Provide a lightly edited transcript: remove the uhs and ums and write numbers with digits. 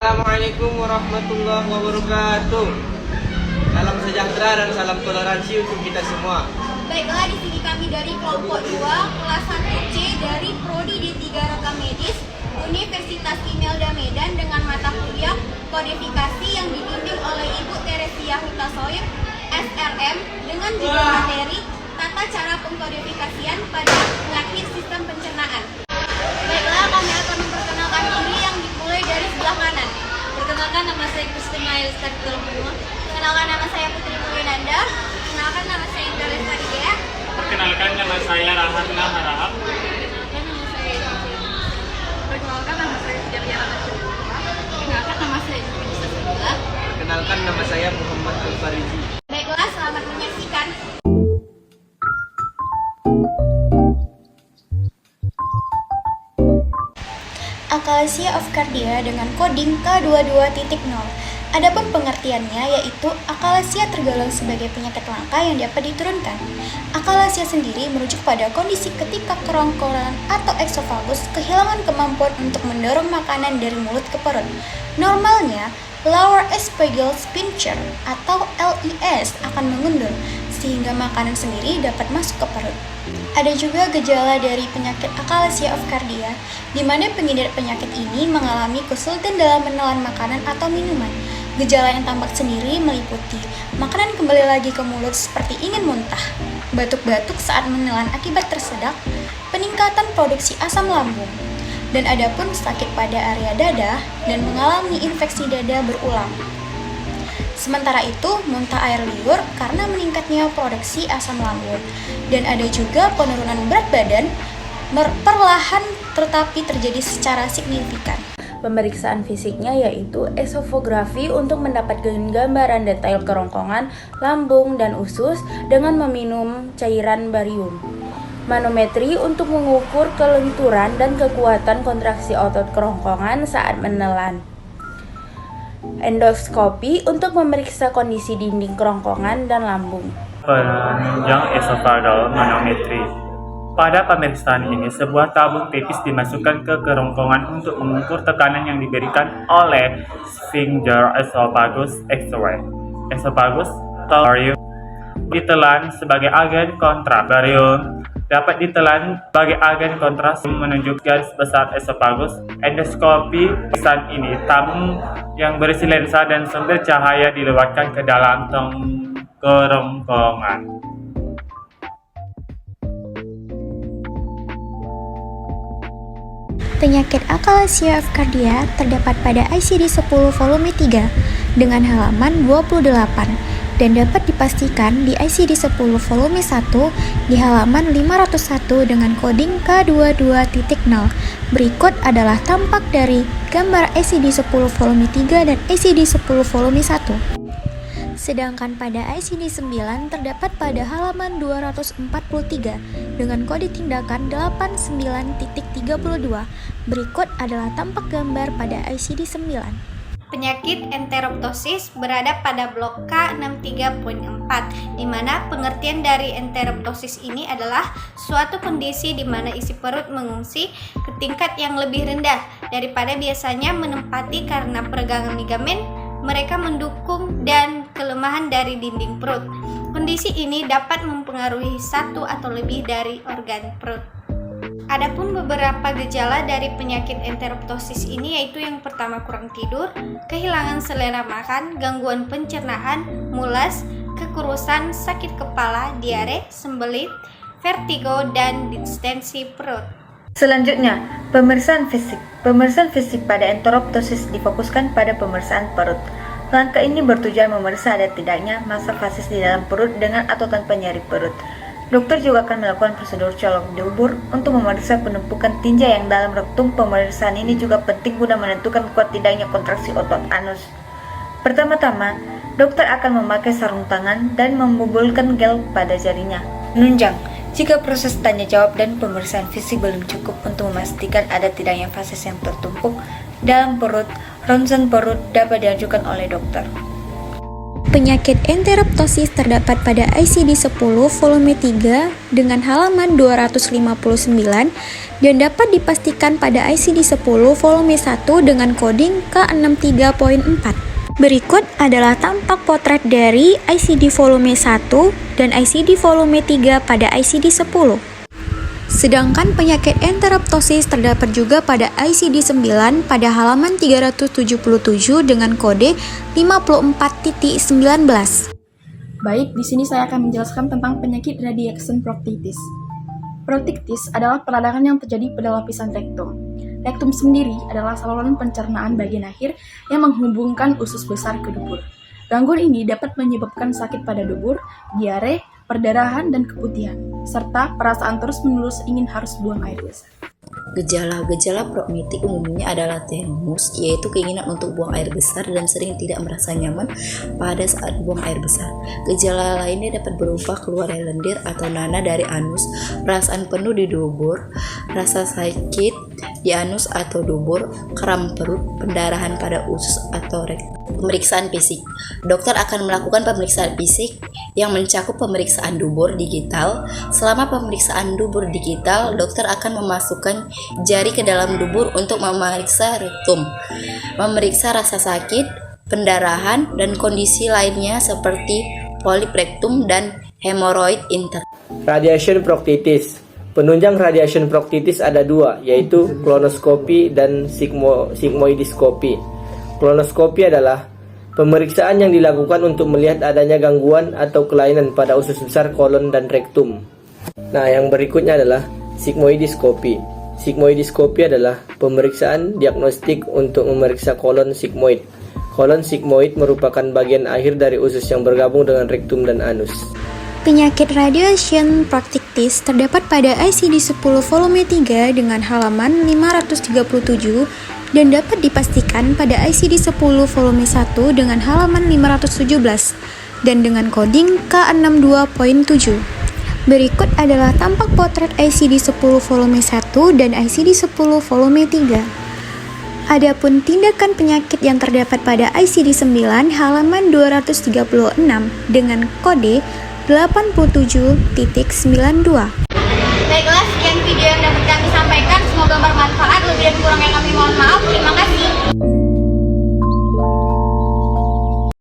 Assalamualaikum warahmatullahi wabarakatuh. Salam sejahtera dan salam toleransi untuk kita semua. Baiklah, di sini kami dari kelompok 2, kelas 1C dari Prodi D3 Rekam Medis, Universitas Imelda Medan dengan mata kuliah kodifikasi yang dibimbing oleh Ibu Teresia Hutasoir, SRM, dengan judul materi Tata Cara Pengkodifikasian pada Penyakit Sistem Pencernaan. Baiklah, kami akan memperkenalkan diri yang dimulai dari sebelah kanan. Perkenalkan, nama saya Kristina Elista Tolongmungo. Perkenalkan, nama saya Putri Mulinanda. Perkenalkan, nama saya Indra Lestari Dea. Perkenalkan, nama saya Rahatna Harahap. Perkenalkan, nama saya Javiera Nacional. Perkenalkan, nama saya Yudhisa Sabila. Perkenalkan, nama saya Muhammad Al-Farizi. Baiklah, selamat menyaksikan. Akalasia of Cardia dengan koding K22.0. Adapun pengertiannya yaitu akalasia tergolong sebagai penyakit langka yang dapat diturunkan. Akalasia sendiri merujuk pada kondisi ketika kerongkongan atau eksofagus kehilangan kemampuan untuk mendorong makanan dari mulut ke perut. Normalnya, lower esophageal sphincter atau LES akan mengundur sehingga makanan sendiri dapat masuk ke perut. Ada juga gejala dari penyakit akalasia of Cardia, di mana pengidap penyakit ini mengalami kesulitan dalam menelan makanan atau minuman. Gejala yang tampak sendiri meliputi makanan kembali lagi ke mulut seperti ingin muntah, batuk-batuk saat menelan akibat tersedak, peningkatan produksi asam lambung, dan adapun sakit pada area dada dan mengalami infeksi dada berulang. Sementara itu, muntah air liur karena meningkatnya produksi asam lambung. Dan ada juga penurunan berat badan perlahan tetapi terjadi secara signifikan. Pemeriksaan fisiknya yaitu esofagografi untuk mendapatkan gambaran detail kerongkongan, lambung, dan usus dengan meminum cairan barium. Manometri untuk mengukur kelenturan dan kekuatan kontraksi otot kerongkongan saat menelan. Endoskopi untuk memeriksa kondisi dinding kerongkongan dan lambung. Penunjang esophageal manometri. Pada pemeriksaan ini, sebuah tabung tipis dimasukkan ke kerongkongan untuk mengukur tekanan yang diberikan oleh sphincter esophagus X-ray. Esophagus atau barium ditelan sebagai agen kontras. Barium dapat ditelan sebagai agen kontras menunjuk garis besar esophagus. Endoskopi pemeriksaan ini, tabung yang berisi lensa dan sumber cahaya dilewatkan ke dalam kerongkongan. Penyakit akalasia of Cardia terdapat pada ICD-10 volume 3 dengan halaman 28 dan dapat dipastikan di ICD-10 volume 1 di halaman 501 dengan coding K22.0. Berikut adalah tampak dari gambar ICD-10 volume 3 dan ICD-10 volume 1. Sedangkan pada ICD-9 terdapat pada halaman 243 dengan kode tindakan 89.32. Berikut adalah tampak gambar pada ICD-9. Penyakit enteroptosis berada pada blok K63.4, di mana pengertian dari enteroptosis ini adalah suatu kondisi di mana isi perut mengungsi ke tingkat yang lebih rendah daripada biasanya menempati karena peregangan ligamen mereka mendukung dan kelemahan dari dinding perut. Kondisi ini dapat mempengaruhi satu atau lebih dari organ perut. Adapun beberapa gejala dari penyakit enteroptosis ini yaitu yang pertama kurang tidur, kehilangan selera makan, gangguan pencernaan, mulas, kekurusan, sakit kepala, diare, sembelit, vertigo, dan distensi perut. Selanjutnya, pemeriksaan fisik. Pemeriksaan fisik pada enteroptosis difokuskan pada pemeriksaan perut. Langkah ini bertujuan memeriksa ada tidaknya massa fasis di dalam perut dengan atau tanpa nyeri perut. Dokter juga akan melakukan prosedur colok dubur untuk memeriksa penumpukan tinja yang dalam rektum. Pemeriksaan ini juga penting guna menentukan kuat tidaknya kontraksi otot anus. Pertama-tama, dokter akan memakai sarung tangan dan membubulkan gel pada jarinya. Menunjang. Jika proses tanya jawab dan pemeriksaan fisik belum cukup untuk memastikan ada tidaknya fases yang tertumpuk dalam perut, ronsen perut dapat diajukan oleh dokter. Penyakit enteroptosis terdapat pada ICD-10 volume 3 dengan halaman 259 dan dapat dipastikan pada ICD-10 volume 1 dengan coding K63.4. Berikut adalah tampak potret dari ICD volume 1 dan ICD volume 3 pada ICD-10. Sedangkan penyakit enteroptosis terdapat juga pada ICD-9 pada halaman 377 dengan kode 54.19. Baik, di sini saya akan menjelaskan tentang penyakit radiation proctitis. Proctitis adalah peradangan yang terjadi pada lapisan rektum. Rektum sendiri adalah saluran pencernaan bagian akhir yang menghubungkan usus besar ke dubur. Gangguan ini dapat menyebabkan sakit pada dubur, diare, perdarahan, dan keputihan, serta perasaan terus-menerus ingin harus buang air besar. Gejala prognostik umumnya adalah tenemus, yaitu keinginan untuk buang air besar dan sering tidak merasa nyaman pada saat buang air besar. Gejala lainnya dapat berupa keluarnya lendir atau nanah dari anus, perasaan penuh di dubur, rasa sakit di anus atau dubur, kram perut, pendarahan pada usus atau rektum. Pemeriksaan fisik. Dokter akan melakukan pemeriksaan fisik yang mencakup pemeriksaan dubur digital. Selama pemeriksaan dubur digital, dokter akan memasukkan jari ke dalam dubur untuk memeriksa rektum, memeriksa rasa sakit, pendarahan, dan kondisi lainnya seperti polip rektum dan hemoroid intern. Radiation proctitis. Penunjang radiation proctitis ada dua, yaitu kolonoskopi dan sigmoidoskopi. Kolonoskopi adalah pemeriksaan yang dilakukan untuk melihat adanya gangguan atau kelainan pada usus besar kolon dan rektum. Nah, yang berikutnya adalah sigmoidoskopi. Sigmoidoskopi adalah pemeriksaan diagnostik untuk memeriksa kolon sigmoid. Kolon sigmoid merupakan bagian akhir dari usus yang bergabung dengan rektum dan anus. Penyakit radiation proctitis terdapat pada ICD-10 volume 3 dengan halaman 537 dan dapat dipastikan pada ICD-10 volume 1 dengan halaman 517 dan dengan coding K62.7. Berikut adalah tampak potret ICD-10 volume 1 dan ICD-10 volume 3. Adapun tindakan penyakit yang terdapat pada ICD-9 halaman 236 dengan kode 87.92.